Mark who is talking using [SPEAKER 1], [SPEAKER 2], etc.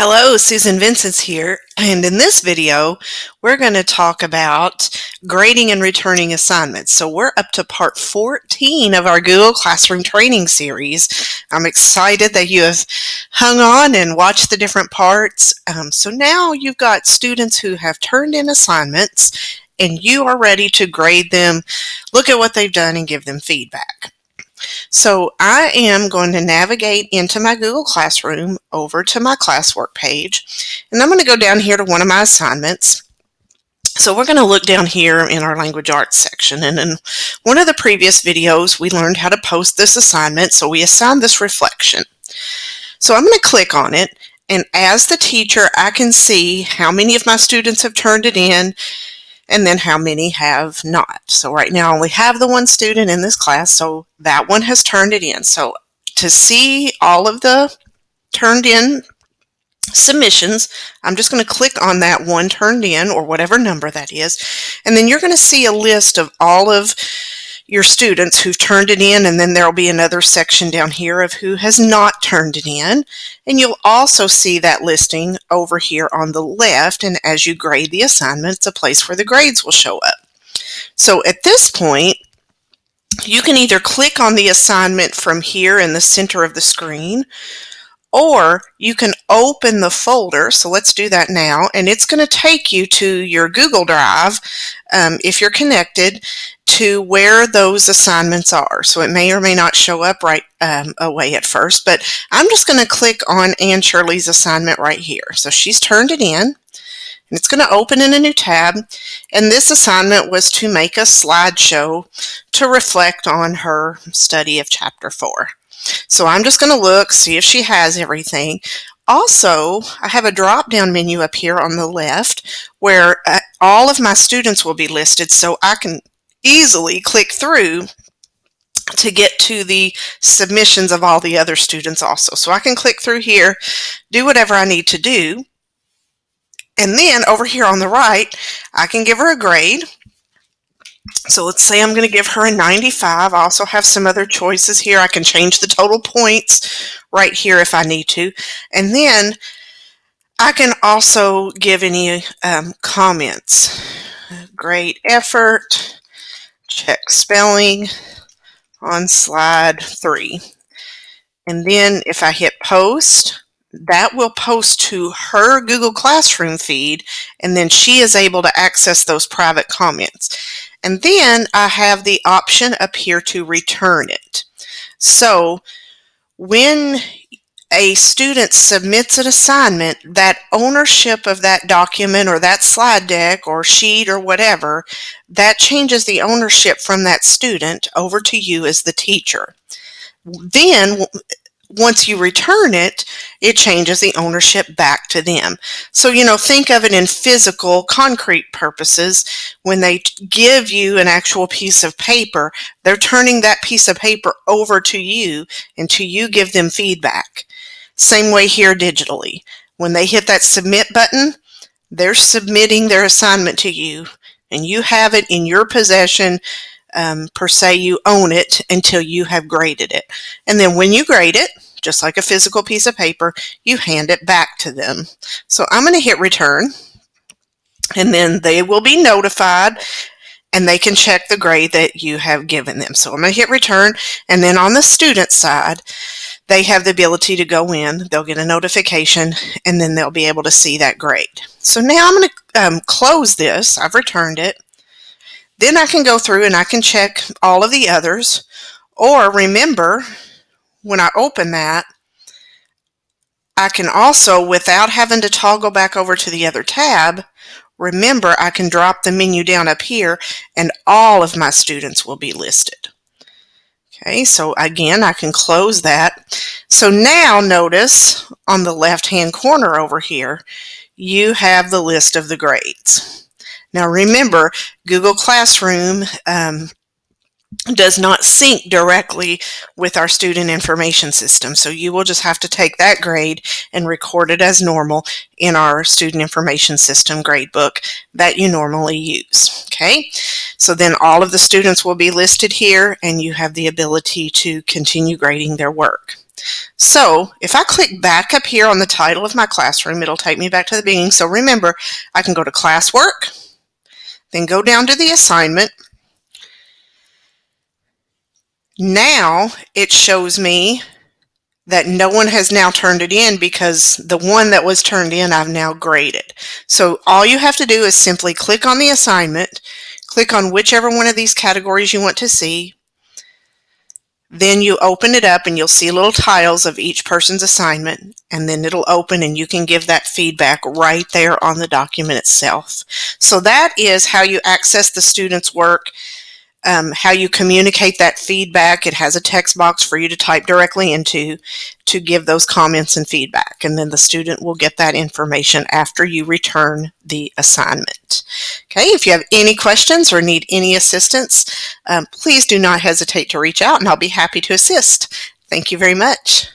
[SPEAKER 1] Hello, Susan Vincentz here, and in this video we're going to talk about grading and returning assignments. So we're up to part 14 of our Google Classroom training series. I'm excited that you have hung on and watched the different parts. So now you've got students who have turned in assignments and you are ready to grade them, look at what they've done, and give them feedback. So I am going to navigate into my Google Classroom over to my classwork page, and I'm going to go down here to one of my assignments. So we're going to look down here in our language arts section, and in one of the previous videos we learned how to post this assignment, so we assigned this reflection. So I'm going to click on it, and as the teacher I can see how many of my students have turned it in and then how many have not. So right now I only have the one student in this class, so that one has turned it in. So to see all of the turned in submissions, I'm just going to click on that one turned in, or whatever number that is, and then you're going to see a list of all of your students who've turned it in, and then there'll be another section down here of who has not turned it in, and you'll also see that listing over here on the left, and as you grade the assignments, a place where the grades will show up. So at this point, you can either click on the assignment from here in the center of the screen, or you can open the folder. So let's do that now, and it's going to take you to your Google Drive, if you're connected, to where those assignments are. So it may or may not show up right away at first, but I'm just going to click on Ann Shirley's assignment right here. So she's turned it in, and it's going to open in a new tab, and this assignment was to make a slideshow to reflect on her study of Chapter 4. So I'm just going to look, see if she has everything. Also, I have a drop-down menu up here on the left where all of my students will be listed, so I can easily click through to get to the submissions of all the other students also. So I can click through here, do whatever I need to do, and then over here on the right, I can give her a grade. So let's say I'm going to give her a 95. I also have some other choices here. I can change the total points right here if I need to. And then I can also give any comments. Great effort. Check spelling on slide 3. And then if I hit post, that will post to her Google Classroom feed, and then she is able to access those private comments. And then I have the option up here to return it. So when a student submits an assignment, that ownership of that document or that slide deck or sheet or whatever, that changes the ownership from that student over to you as the teacher. Then once you return it, it changes the ownership back to them. So, think of it in physical, concrete purposes. When they give you an actual piece of paper, they're turning that piece of paper over to you until you give them feedback. Same way here digitally. When they hit that submit button, they're submitting their assignment to you, and you have it in your possession. Per se, you own it until you have graded it. And then when you grade it, just like a physical piece of paper, you hand it back to them. So I'm going to hit return, and then they will be notified and they can check the grade that you have given them. So I'm going to hit return, and then on the student side, they have the ability to go in, they'll get a notification, and then they'll be able to see that grade. So now I'm going to close this. I've returned it. Then I can go through and I can check all of the others, or remember, when I open that, I can also, without having to toggle back over to the other tab, remember I can drop the menu down up here and all of my students will be listed. Okay, so again, I can close that. So now notice on the left-hand corner over here, you have the list of the grades. Now remember, Google Classroom does not sync directly with our student information system, so you will just have to take that grade and record it as normal in our student information system gradebook that you normally use. Okay, so then all of the students will be listed here, and you have the ability to continue grading their work. So if I click back up here on the title of my classroom, it'll take me back to the beginning. So remember, I can go to classwork, then go down to the assignment. Now it shows me that no one has now turned it in because the one that was turned in I've now graded. So all you have to do is simply click on the assignment, click on whichever one of these categories you want to see, then you open it up and you'll see little tiles of each person's assignment, and then it'll open and you can give that feedback right there on the document itself. So that is how you access the student's work, how you communicate that feedback. It has a text box for you to type directly into to give those comments and feedback, and then the student will get that information after you return the assignment. Okay, if you have any questions or need any assistance, please do not hesitate to reach out and I'll be happy to assist. Thank you very much.